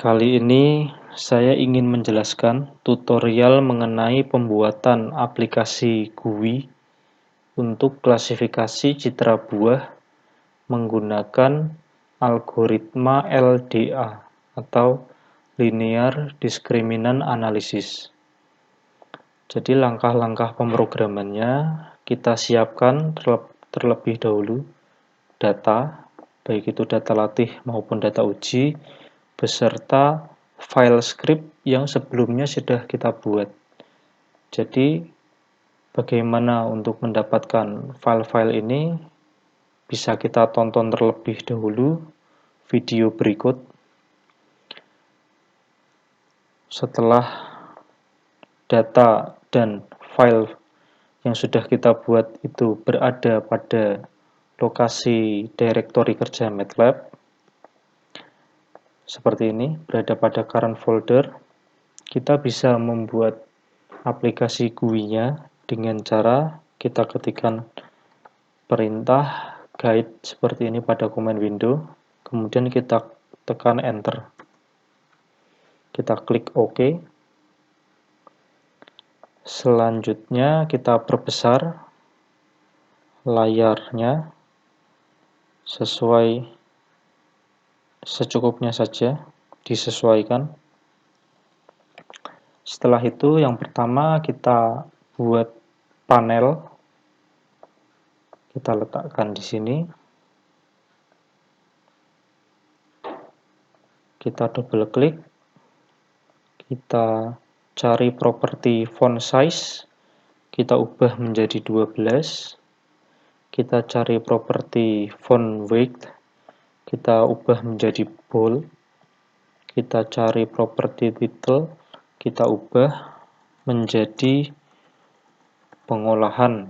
Kali ini saya ingin menjelaskan tutorial mengenai pembuatan aplikasi GUI untuk klasifikasi citra buah menggunakan algoritma LDA atau Linear Discriminant Analysis. Jadi langkah-langkah pemrogramannya kita siapkan terlebih dahulu data, baik itu data latih maupun data uji, beserta file script yang sebelumnya sudah kita buat. Jadi, bagaimana untuk mendapatkan file-file ini? Bisa kita tonton terlebih dahulu video berikut. Setelah data dan file yang sudah kita buat itu berada pada lokasi directory kerja MATLAB, seperti ini, berada pada current folder, kita bisa membuat aplikasi GUI-nya dengan cara kita ketikkan perintah guide seperti ini pada command window, kemudian kita tekan enter. Kita klik OK. Selanjutnya kita perbesar layarnya sesuai secukupnya saja, disesuaikan. Setelah itu yang pertama kita buat panel. Kita letakkan di sini. Kita double klik. Kita cari properti font size. Kita ubah menjadi 12. Kita cari properti font weight. Kita ubah menjadi bold. Kita cari properti title. Kita ubah menjadi pengolahan.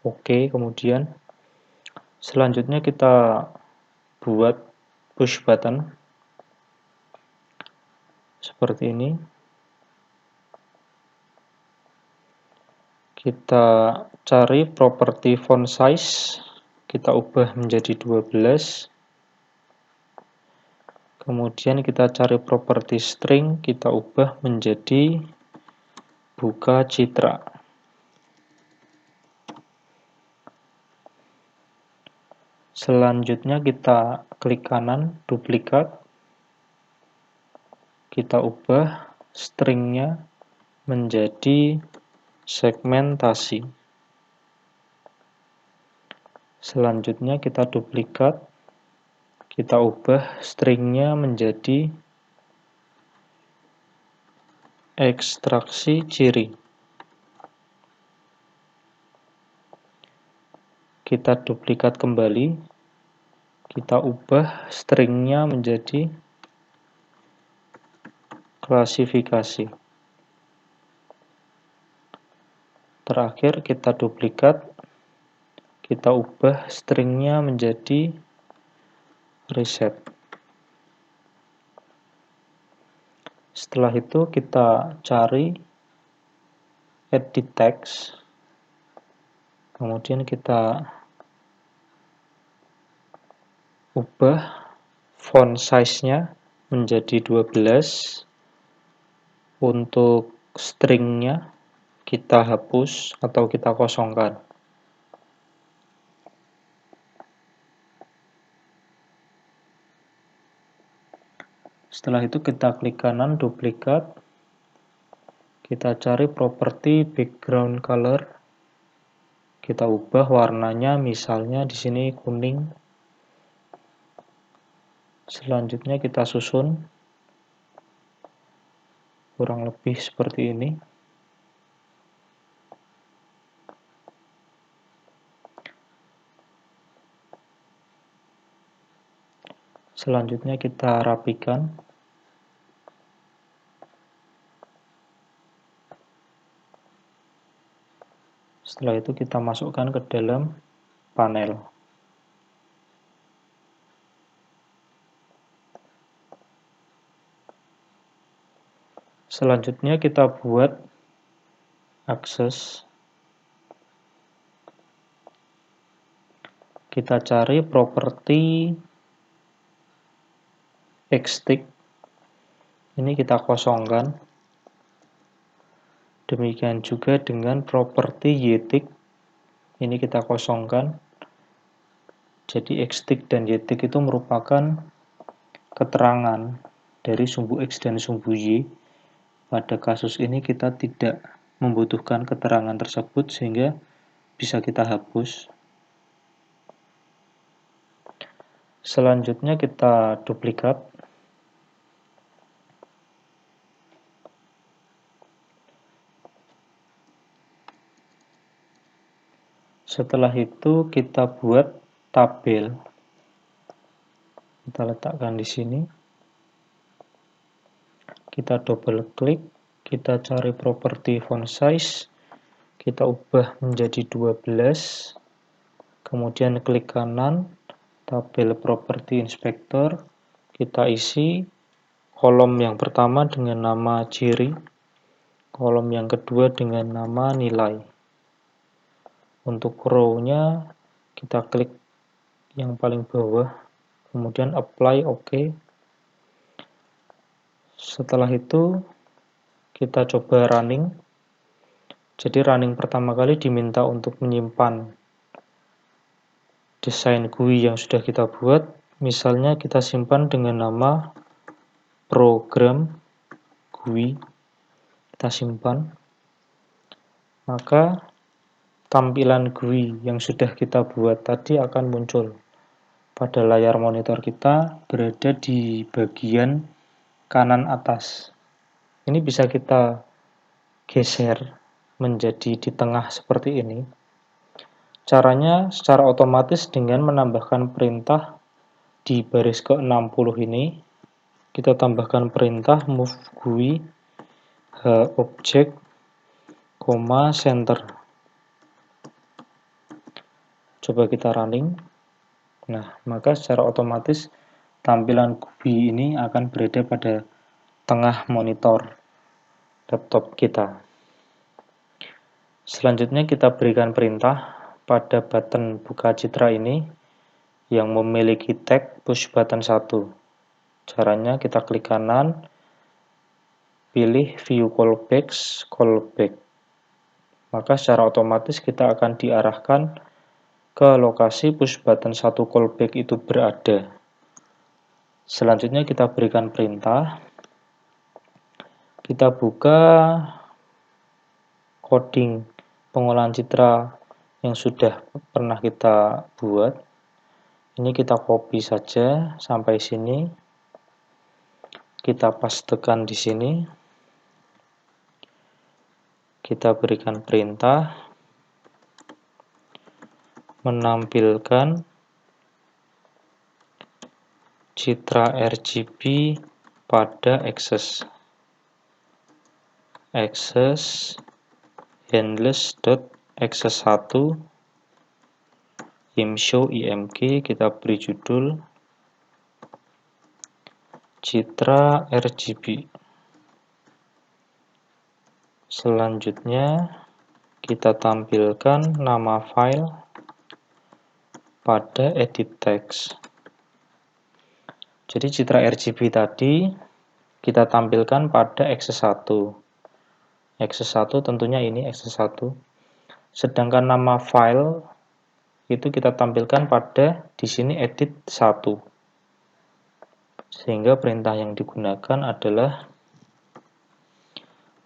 Oke, kemudian selanjutnya kita buat push button seperti ini. Kita cari properti font size, kita ubah menjadi 12. Kemudian kita cari properti string, kita ubah menjadi buka citra. Selanjutnya kita klik kanan, duplikat. Kita ubah stringnya menjadi segmentasi. Selanjutnya kita duplikat. Kita ubah stringnya menjadi ekstraksi ciri. Kita duplikat kembali. Kita ubah stringnya menjadi klasifikasi. Terakhir kita duplikat. Kita ubah stringnya menjadi reset. Setelah itu kita cari edit text. Kemudian kita ubah font size-nya menjadi 12. Untuk string-nya kita hapus atau kita kosongkan. Setelah itu kita klik kanan, duplikat. Kita cari properti background color. Kita ubah warnanya, misalnya di sini kuning. Selanjutnya kita susun kurang lebih seperti ini. Selanjutnya kita rapikan. Setelah itu kita masukkan ke dalam panel. Selanjutnya kita buat akses. Kita cari properti Xtick. Ini kita kosongkan. Demikian juga dengan properti y-tick. Ini kita kosongkan. Jadi x-tick dan y-tick itu merupakan keterangan dari sumbu x dan sumbu y. Pada kasus ini kita tidak membutuhkan keterangan tersebut sehingga bisa kita hapus. Selanjutnya kita duplikat. Setelah itu kita buat tabel. Kita letakkan di sini. Kita double klik, kita cari properti font size, kita ubah menjadi 12. Kemudian klik kanan, tabel properti inspector, kita isi kolom yang pertama dengan nama ciri, kolom yang kedua dengan nama nilai. Untuk row-nya kita klik yang paling bawah, kemudian apply OK. Setelah itu kita coba running. Jadi running pertama kali diminta untuk menyimpan desain GUI yang sudah kita buat. Misalnya kita simpan dengan nama program GUI. Kita simpan. Maka tampilan GUI yang sudah kita buat tadi akan muncul pada layar monitor kita berada di bagian kanan atas. Ini bisa kita geser menjadi di tengah seperti ini. Caranya secara otomatis dengan menambahkan perintah di baris ke-60 ini. Kita tambahkan perintah move GUI object, center. Coba kita running. Nah, maka secara otomatis tampilan GUI ini akan berada pada tengah monitor laptop kita. Selanjutnya kita berikan perintah pada button buka citra ini yang memiliki tag push button 1. Caranya kita klik kanan, pilih view callback. Maka secara otomatis kita akan diarahkan ke lokasi push button 1 callback itu berada. Selanjutnya kita berikan perintah. Kita buka coding pengolahan citra yang sudah pernah kita buat. Ini kita copy saja sampai sini. Kita pastekan di sini. Kita berikan perintah menampilkan citra RGB pada access handles.access1 imshow img, kita beri judul citra RGB. Selanjutnya kita tampilkan nama file pada edit text. Jadi citra RGB tadi kita tampilkan pada access 1. Access 1 tentunya ini access 1. Sedangkan nama file itu kita tampilkan pada di sini edit 1. Sehingga perintah yang digunakan adalah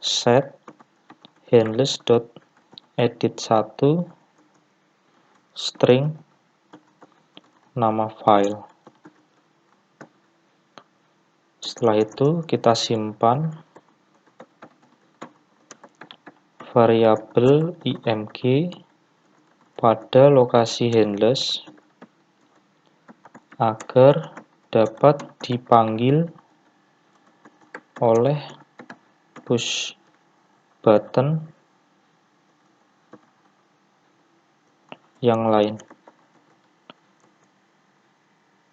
set handles.edit1 string nama file. Setelah itu kita simpan variabel img pada lokasi handles agar dapat dipanggil oleh push button yang lain.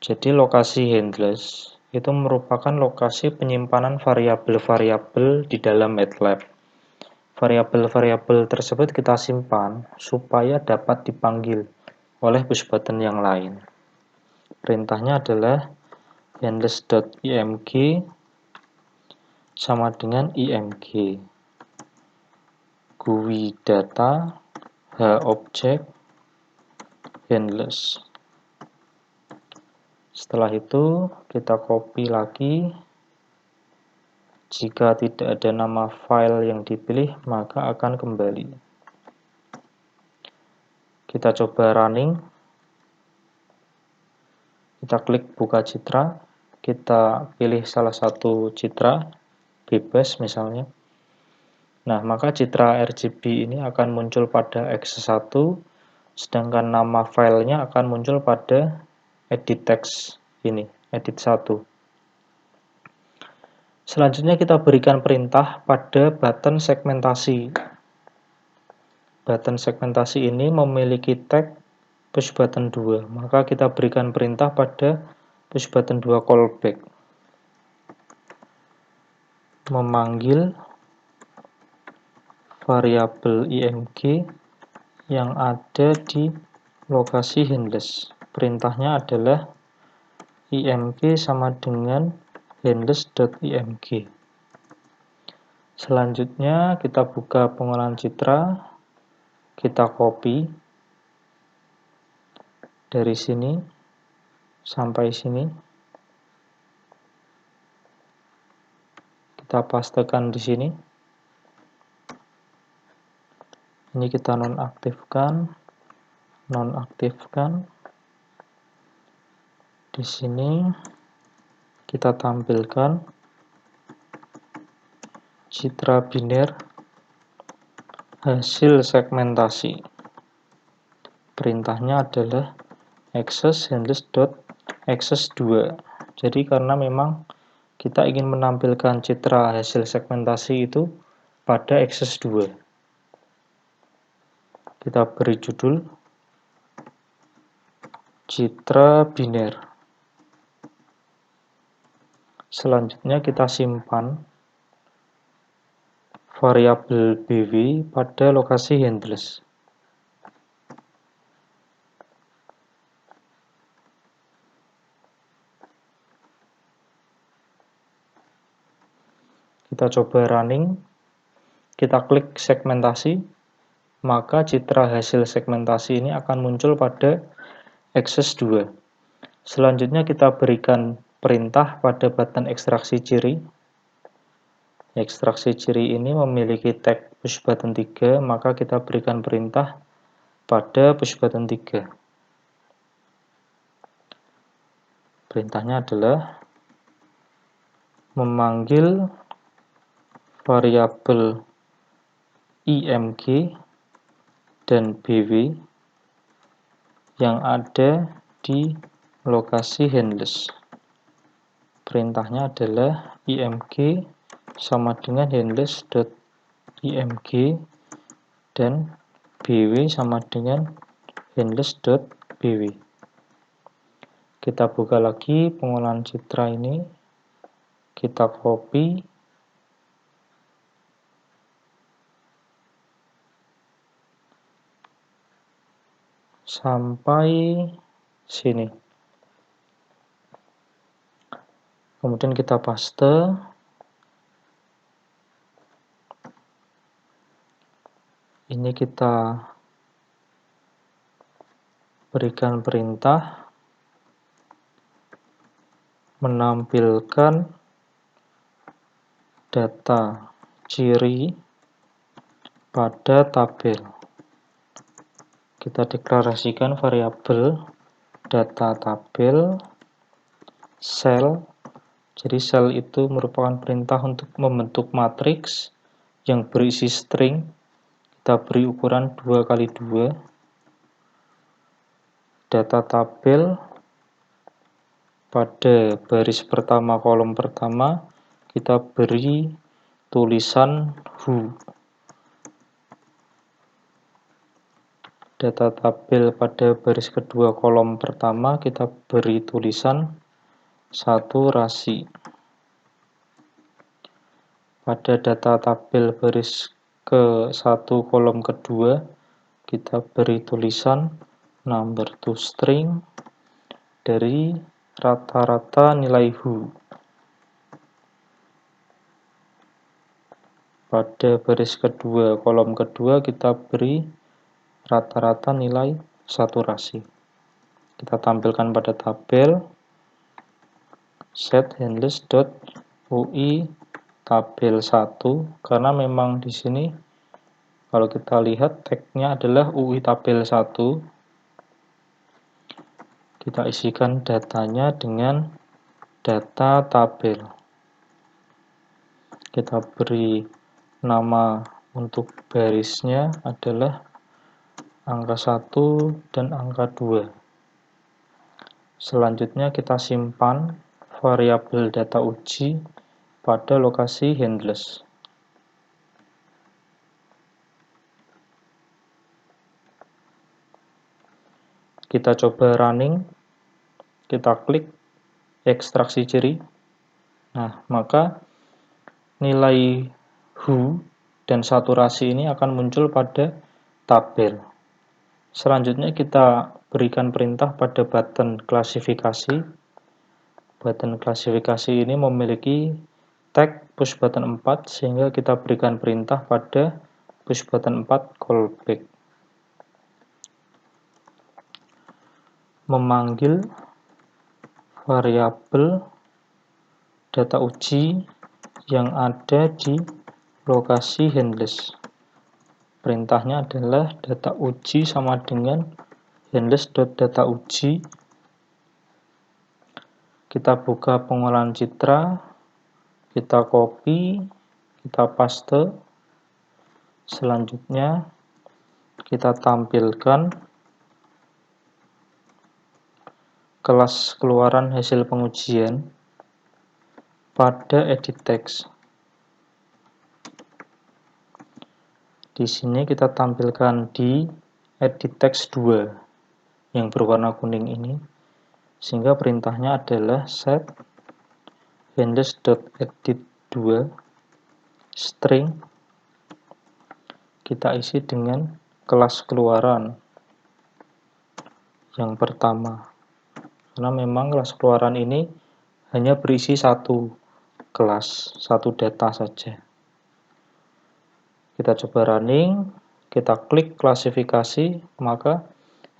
Jadi lokasi handles itu merupakan lokasi penyimpanan variabel-variabel di dalam MATLAB. Variabel-variabel tersebut kita simpan supaya dapat dipanggil oleh push button yang lain. Perintahnya adalah handles.img sama dengan IMG. GUI data, H objek, handless. Setelah itu kita copy lagi. Jika tidak ada nama file yang dipilih, maka akan kembali. Kita coba running. Kita klik buka citra. Kita pilih salah satu citra, bebas misalnya. Nah, maka citra RGB ini akan muncul pada X1, sedangkan nama filenya akan muncul pada edit text ini, edit 1. Selanjutnya kita berikan perintah pada button segmentasi. Button segmentasi ini memiliki tag push button 2, maka kita berikan perintah pada push button 2 callback. Memanggil variabel IMG yang ada di lokasi handless. Perintahnya adalah IMG sama dengan handless.img. Selanjutnya kita buka pengolahan citra, kita copy dari sini sampai sini, kita pastekan di sini. Ini kita nonaktifkan. Di sini kita tampilkan citra biner hasil segmentasi. Perintahnya adalah access handless.access2. Jadi karena memang kita ingin menampilkan citra hasil segmentasi itu pada access 2. Kita beri judul citra biner. Selanjutnya kita simpan variabel BW pada lokasi handless. Kita coba running, kita klik segmentasi, maka citra hasil segmentasi ini akan muncul pada access 2. Selanjutnya kita berikan perintah pada button ekstraksi ciri. Ekstraksi ciri ini memiliki tag push button 3, maka kita berikan perintah pada push button 3. Perintahnya adalah memanggil variabel IMG dan BW yang ada di lokasi handless. Perintahnya adalah IMG sama dengan handless.img dan BW sama dengan handless.bw. Kita buka lagi pengolahan citra ini, kita copy, sampai sini. Kemudian kita paste. Ini kita berikan perintah menampilkan data ciri pada tabel. Kita deklarasikan variabel data tabel cell. Jadi cell itu merupakan perintah untuk membentuk matriks yang berisi string. Kita beri ukuran 2x2. Data tabel pada baris pertama kolom pertama kita beri tulisan who. Data tabel pada baris kedua kolom pertama kita beri tulisan saturasi. Pada data tabel baris ke-1 kolom kedua kita beri tulisan number to string dari rata-rata nilai who. Pada baris kedua, kolom kedua kita beri rata-rata nilai saturasi. Kita tampilkan pada tabel set handles.ui tabel 1 karena memang di sini kalau kita lihat tagnya adalah UI tabel 1. Kita isikan datanya dengan data tabel. Kita beri nama untuk barisnya adalah angka 1 dan angka 2. Selanjutnya kita simpan variabel data uji pada lokasi handles. Kita coba running, kita klik ekstraksi ciri. Nah, maka nilai HU dan saturasi ini akan muncul pada tabel. Selanjutnya kita berikan perintah pada button klasifikasi. Button klasifikasi ini memiliki tag push button 4 sehingga kita berikan perintah pada push button 4 callback. Memanggil variabel data uji yang ada di lokasi handles. Perintahnya adalah data uji sama dengan handles.datauji. Kita buka pengolahan citra, kita copy, kita paste. Selanjutnya kita tampilkan kelas keluaran hasil pengujian pada edit text. Di sini kita tampilkan di edit text 2 yang berwarna kuning ini, sehingga perintahnya adalah set handles.edit2 string. Kita isi dengan kelas keluaran yang pertama, karena memang kelas keluaran ini hanya berisi satu kelas, satu data saja. Kita coba running, kita klik klasifikasi, maka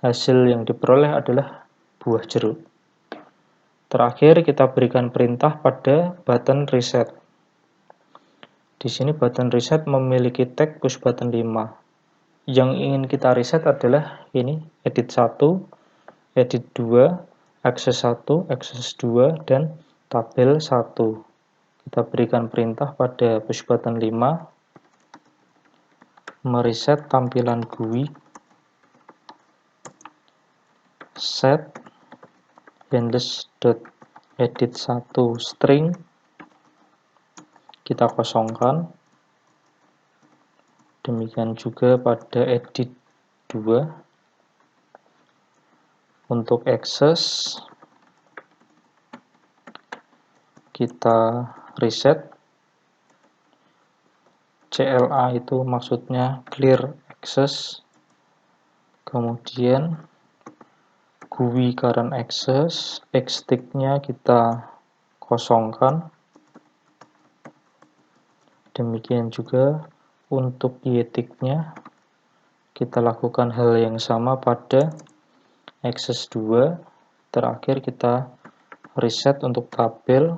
hasil yang diperoleh adalah buah jeruk. Terakhir kita berikan perintah pada button reset. Di sini button reset memiliki tag push button 5. Yang ingin kita reset adalah ini, edit 1, edit 2, akses 1, akses 2, dan tabel 1. Kita berikan perintah pada push button 5, mereset tampilan GUI, set handles.edit1 string, kita kosongkan. Demikian juga pada edit 2. Untuk akses kita reset. CLA itu maksudnya clear access. Kemudian GUI current access, Xtick-nya kita kosongkan. Demikian juga untuk YTick-nya kita lakukan hal yang sama pada akses 2. Terakhir kita reset untuk tabel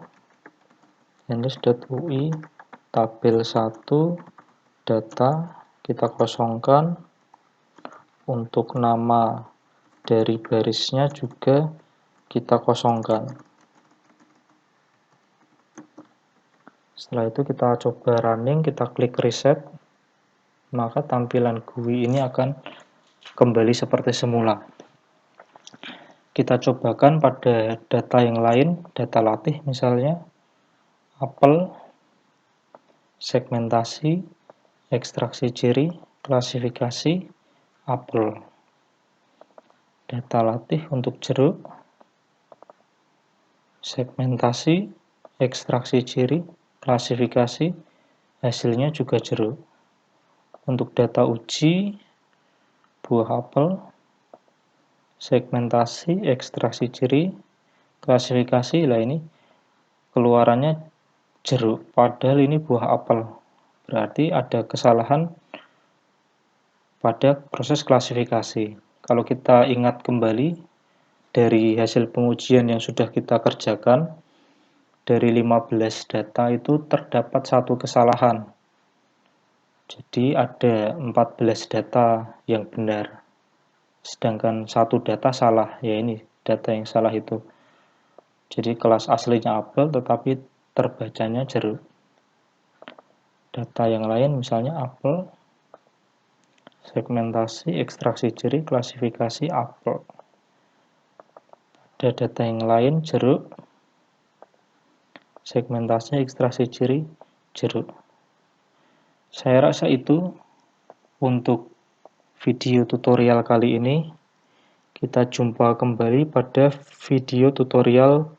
handles.ui tabel 1 data kita kosongkan. Untuk nama dari barisnya juga kita kosongkan. Setelah itu kita coba running, kita klik reset, maka tampilan GUI ini akan kembali seperti semula. Kita cobakan pada data yang lain, data latih misalnya, apel, segmentasi, ekstraksi ciri, klasifikasi, apel. Data latih untuk jeruk, segmentasi, ekstraksi ciri, klasifikasi, hasilnya juga jeruk. Untuk data uji, buah apel, segmentasi, ekstraksi ciri, klasifikasi, lah ini keluarannya jeruk, padahal ini buah apel. berarti ada kesalahan pada proses klasifikasi. Kalau kita ingat kembali dari hasil pengujian yang sudah kita kerjakan, dari 15 data itu terdapat satu kesalahan. Jadi ada 14 data yang benar, sedangkan satu data salah. Ya ini data yang salah itu. Jadi kelas aslinya apel tetapi terbacanya jeruk. Data yang lain misalnya apel, segmentasi, ekstraksi ciri, klasifikasi apel. Ada data yang lain jeruk, segmentasi, ekstraksi ciri, jeruk. Saya rasa itu untuk video tutorial kali ini. Kita jumpa kembali pada video tutorial